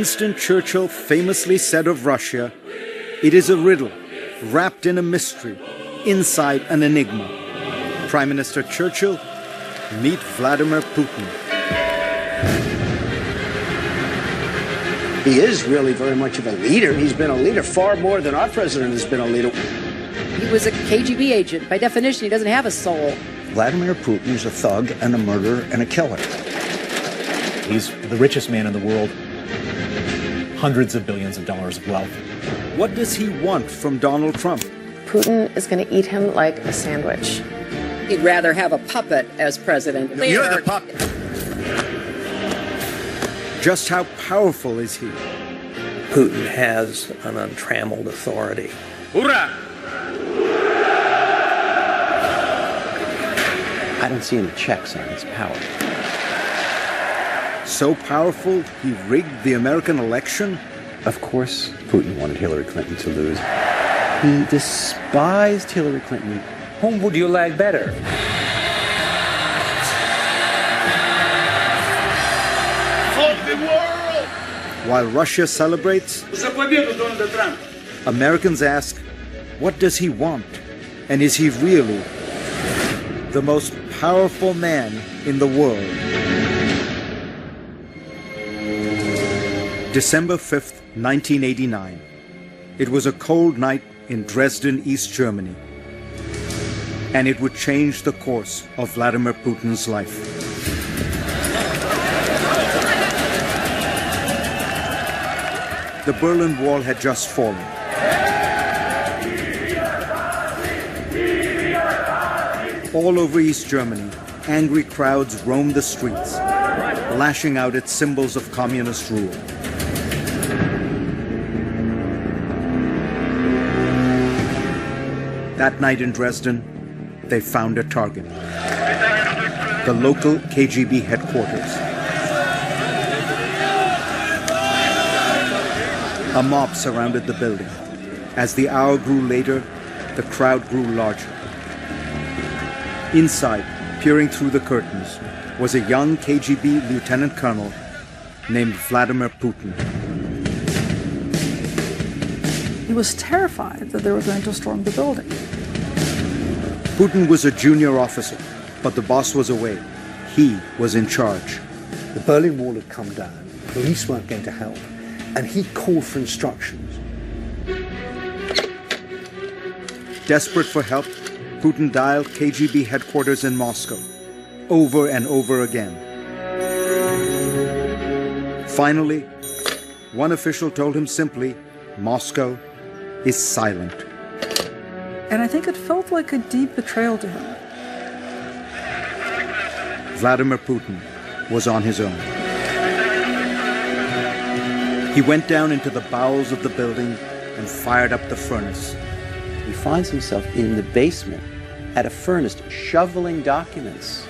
Winston Churchill famously said of Russia, "It is a riddle, wrapped in a mystery, inside an enigma." Prime Minister Churchill, meet Vladimir Putin. He is really very much of a leader. He's been a leader far more than our president has been a leader. He was a KGB agent. By definition, he doesn't have a soul. Vladimir Putin is a thug and a murderer and a killer. He's the richest man in the world. Hundreds of billions of dollars of wealth. What does he want from Donald Trump? Putin is going to eat him like a sandwich. He'd rather have a puppet as president. You're the puppet. Just how powerful is he? Putin has an untrammeled authority. Hoorah! I don't see any checks on his power. So powerful, he rigged the American election? Of course, Putin wanted Hillary Clinton to lose. He despised Hillary Clinton. Whom would you like better? While Russia celebrates, Americans ask, what does he want? And is he really the most powerful man in the world? December 5th, 1989. It was a cold night in Dresden, East Germany. And it would change the course of Vladimir Putin's life. The Berlin Wall had just fallen. All over East Germany, angry crowds roamed the streets, lashing out at symbols of communist rule. That night in Dresden, they found a target. The local KGB headquarters. A mob surrounded the building. As the hour grew later, the crowd grew larger. Inside, peering through the curtains, was a young KGB lieutenant colonel named Vladimir Putin. He was terrified that they were going to storm the building. Putin was a junior officer, but the boss was away. He was in charge. The Berlin Wall had come down. Police weren't going to help. And he called for instructions. Desperate for help, Putin dialed KGB headquarters in Moscow, over and over again. Finally, one official told him simply, Moscow is silent. And I think it felt like a deep betrayal to him. Vladimir Putin was on his own. He went down into the bowels of the building and fired up the furnace. He finds himself in the basement at a furnace shoveling documents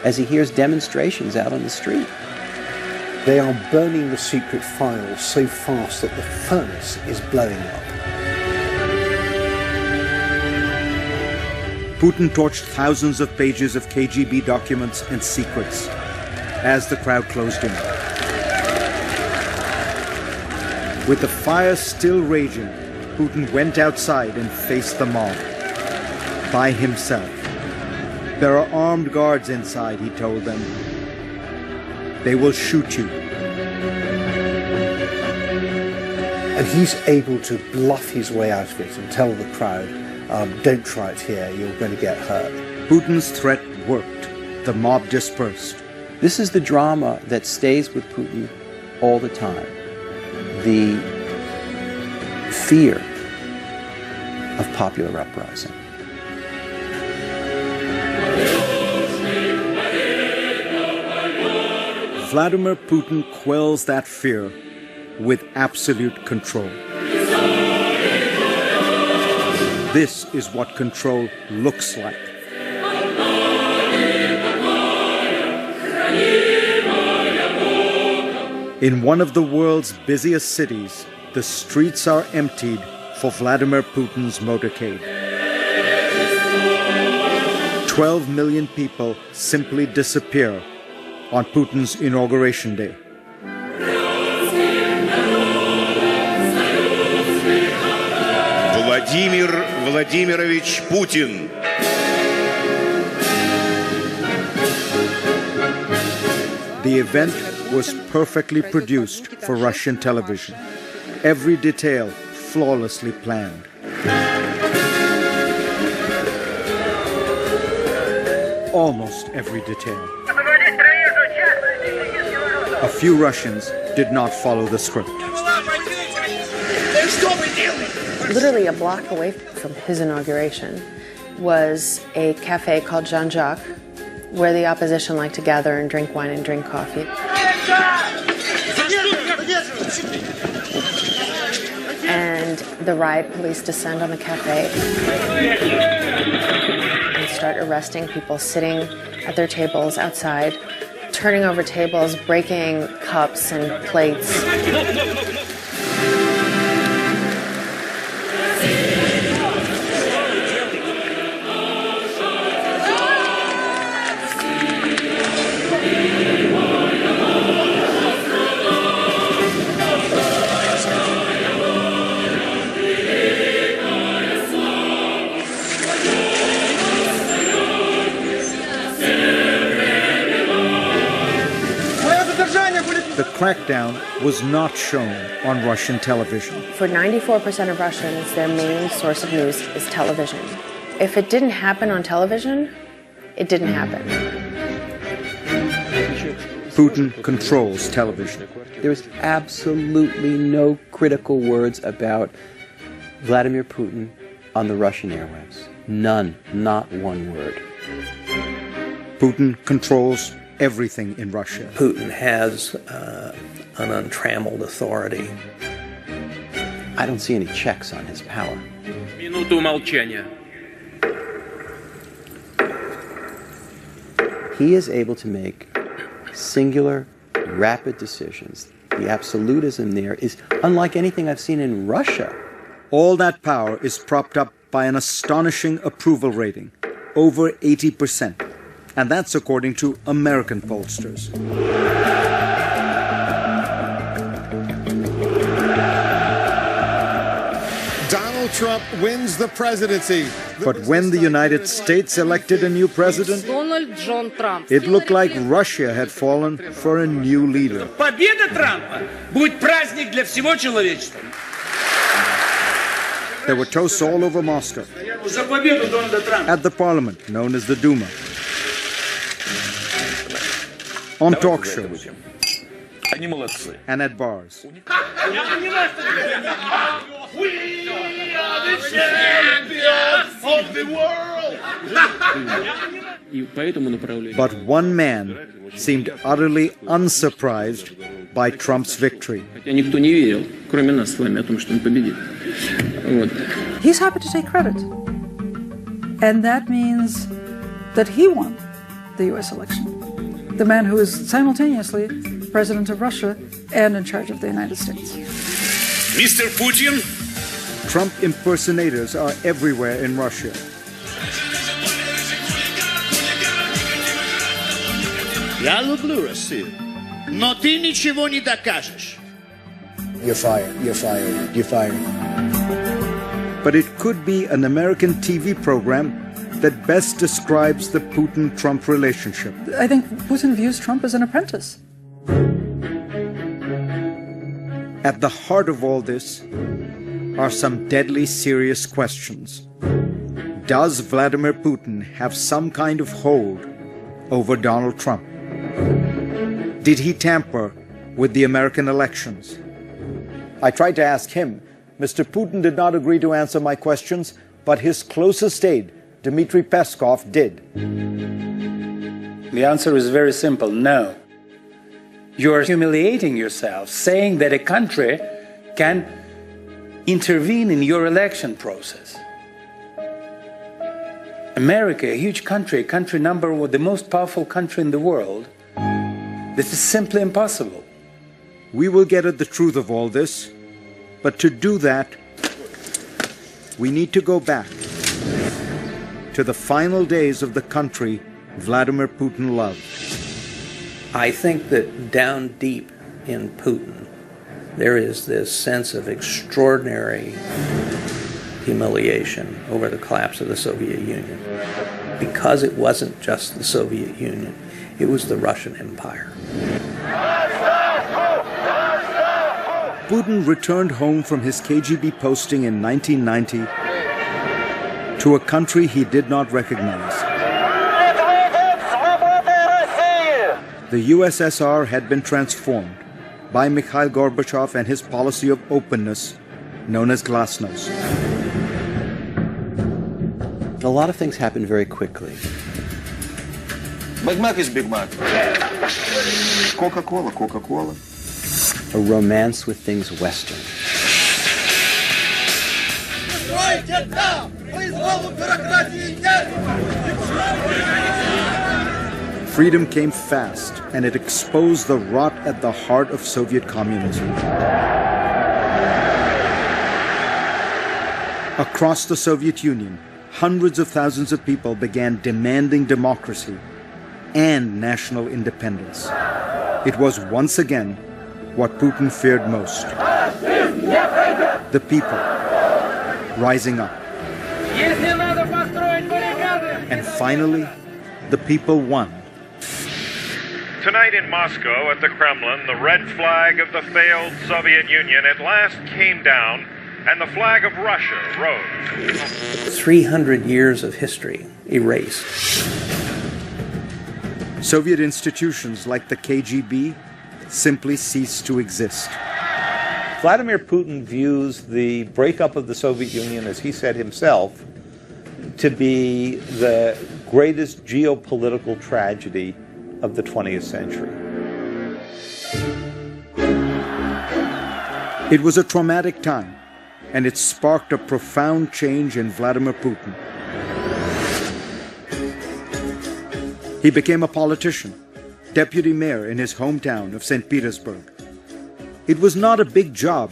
as he hears demonstrations out on the street. They are burning the secret files so fast that the furnace is blowing up. Putin torched thousands of pages of KGB documents and secrets as the crowd closed in. With the fire still raging, Putin went outside and faced the mob. By himself. There are armed guards inside, he told them. They will shoot you. And he's able to bluff his way out of it and tell the crowd, don't try it here, you're going to get hurt. Putin's threat worked. The mob dispersed. This is the drama that stays with Putin all the time. The fear of popular uprising. Vladimir Putin quells that fear with absolute control. This is what control looks like. In one of the world's busiest cities, the streets are emptied for Vladimir Putin's motorcade. 12 million people simply disappear on Putin's inauguration day. Vladimir Vladimirovich Putin. The event was perfectly produced for Russian television. Every detail flawlessly planned. Almost every detail. A few Russians did not follow the script. Literally a block away from his inauguration was a cafe called Jean-Jacques, where the opposition liked to gather and drink wine and drink coffee. And the riot police descend on the cafe and start arresting people sitting at their tables outside, turning over tables, breaking cups and plates. The crackdown was not shown on Russian television. For 94% of Russians, their main source of news is television. If it didn't happen on television, it didn't happen. Putin controls television. There is absolutely no critical words about Vladimir Putin on the Russian airwaves. None, not one word. Putin controls everything in Russia. Putin has an untrammeled authority. I don't see any checks on his power. Минуту молчания. He is able to make singular, rapid decisions. The absolutism there is unlike anything I've seen in Russia. All that power is propped up by an astonishing approval rating, over 80%. And that's according to American pollsters. Donald Trump wins the presidency. But when the United States elected a new president, it looked like Russia had fallen for a new leader. Победа Трампа будет праздник для всего человечества. There were toasts all over Moscow. За победу Дональда Трампа. At the parliament, known as the Duma. On talk shows. Они молодцы. And at bars. We are the champions of the world. But one man seemed utterly unsurprised by Trump's victory. He's happy to take credit. And that means that he won the US election. The man who is simultaneously president of Russia and in charge of the United States. Mr. Putin. Trump impersonators are everywhere in Russia. Я люблю Россию, но ты ничего не докажешь. You're fired, you're fired, you're fired. But it could be an American TV program that best describes the Putin-Trump relationship. I think Putin views Trump as an apprentice. At the heart of all this are some deadly serious questions. Does Vladimir Putin have some kind of hold over Donald Trump? Did he tamper with the American elections? I tried to ask him. Mr. Putin did not agree to answer my questions, but his closest aide, Dmitry Peskov, did. The answer is very simple, no. You are humiliating yourself, saying that a country can intervene in your election process. America, a huge country, the most powerful country in the world, this is simply impossible. We will get at the truth of all this, but to do that, we need to go back to the final days of the country Vladimir Putin loved. I think that down deep in Putin, there is this sense of extraordinary humiliation over the collapse of the Soviet Union. Because it wasn't just the Soviet Union, it was the Russian Empire. Putin returned home from his KGB posting in 1990 to a country he did not recognize. The USSR had been transformed by Mikhail Gorbachev and his policy of openness, known as glasnost. A lot of things happened very quickly. Big Mac is Big Mac. Coca-Cola, Coca-Cola. A romance with things Western. Freedom came fast, and it exposed the rot at the heart of Soviet communism. Across the Soviet Union, hundreds of thousands of people began demanding democracy and national independence. It was once again what Putin feared most. The people rising up. And finally, the people won. Tonight in Moscow at the Kremlin, the red flag of the failed Soviet Union at last came down, and the flag of Russia rose. 300 years of history erased. Soviet institutions like the KGB simply ceased to exist. Vladimir Putin views the breakup of the Soviet Union, as he said himself, to be the greatest geopolitical tragedy of the 20th century. It was a traumatic time, and it sparked a profound change in Vladimir Putin. He became a politician, deputy mayor in his hometown of St. Petersburg. It was not a big job,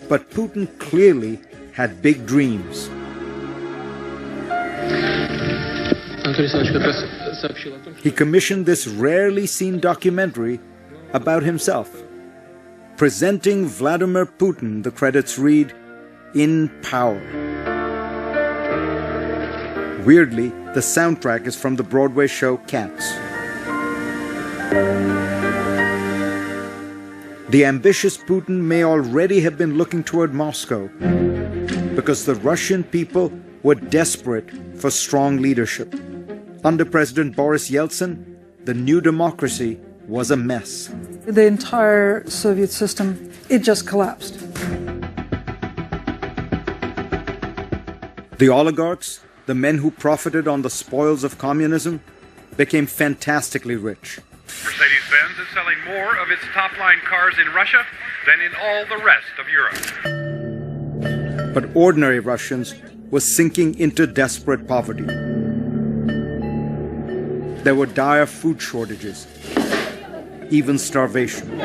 but Putin clearly had big dreams. He commissioned this rarely seen documentary about himself. Presenting Vladimir Putin, the credits read, "In Power." Weirdly, the soundtrack is from the Broadway show Cats. The ambitious Putin may already have been looking toward Moscow because the Russian people were desperate for strong leadership. Under President Boris Yeltsin, the new democracy was a mess. The entire Soviet system, it just collapsed. The oligarchs, the men who profited on the spoils of communism, became fantastically rich. Mercedes-Benz is selling more of its top-line cars in Russia than in all the rest of Europe. But ordinary Russians were sinking into desperate poverty. There were dire food shortages, even starvation.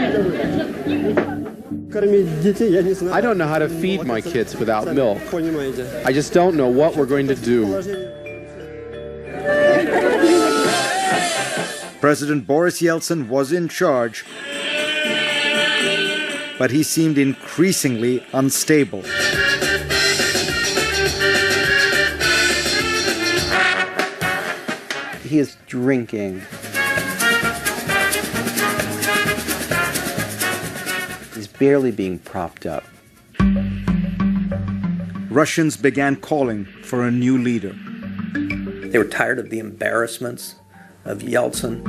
I don't know how to feed my kids without milk. I just don't know what we're going to do. President Boris Yeltsin was in charge, but he seemed increasingly unstable. He is drinking. He's barely being propped up. Russians began calling for a new leader. They were tired of the embarrassments of Yeltsin.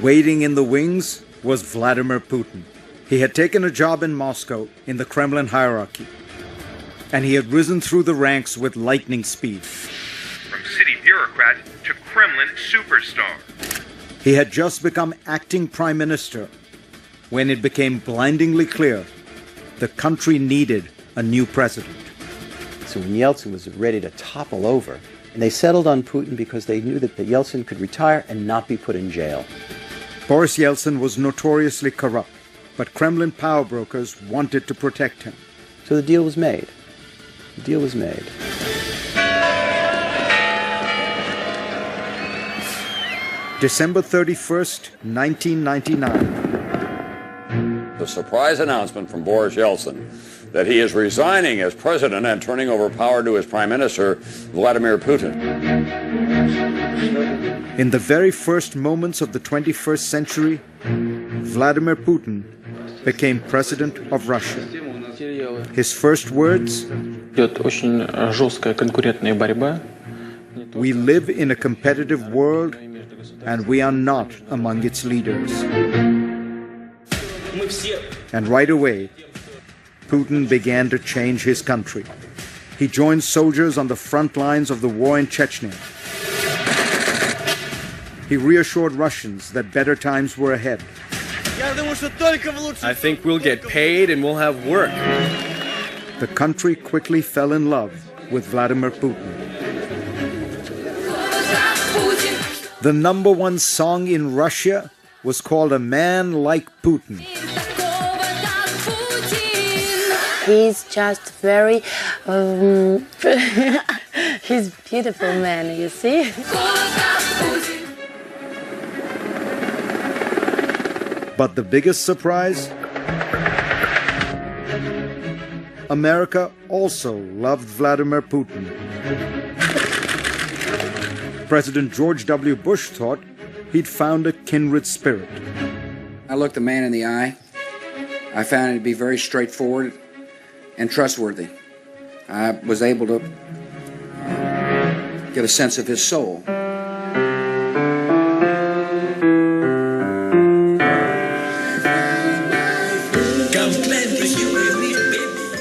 Waiting in the wings was Vladimir Putin. He had taken a job in Moscow in the Kremlin hierarchy, and he had risen through the ranks with lightning speed. From city bureaucrat to Kremlin superstar. He had just become acting prime minister when it became blindingly clear the country needed a new president. So when Yeltsin was ready to topple over, and they settled on Putin because they knew that Yeltsin could retire and not be put in jail. Boris Yeltsin was notoriously corrupt, but Kremlin power brokers wanted to protect him. So the deal was made. The deal was made. December 31st, 1999. The surprise announcement from Boris Yeltsin that he is resigning as president and turning over power to his prime minister, Vladimir Putin. In the very first moments of the 21st century, Vladimir Putin became president of Russia. His first words: "We live in a competitive world, and we are not among its leaders." And right away, Putin began to change his country. He joined soldiers on the front lines of the war in Chechnya. He reassured Russians that better times were ahead. I think we'll get paid and we'll have work. The country quickly fell in love with Vladimir Putin. The #1 song in Russia was called "A Man Like Putin." He's just very, he's beautiful man, you see? But the biggest surprise? America also loved Vladimir Putin. President George W. Bush thought he'd found a kindred spirit. I looked the man in the eye. I found him to be very straightforward and trustworthy. I was able to get a sense of his soul.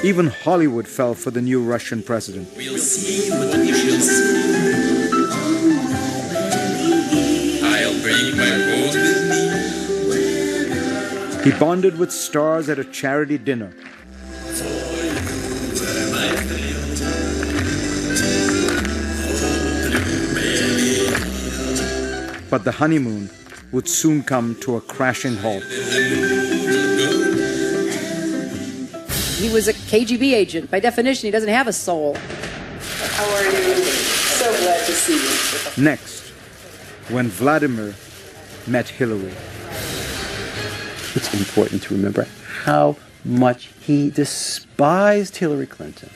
Even Hollywood fell for the new Russian president. We'll see what we shall see. I'll bring my boat with me. He bonded with stars at a charity dinner. But the honeymoon would soon come to a crashing halt. He was a KGB agent. By definition, he doesn't have a soul. How are you? So glad to see you. Next, when Vladimir met Hillary. It's important to remember how much he despised Hillary Clinton.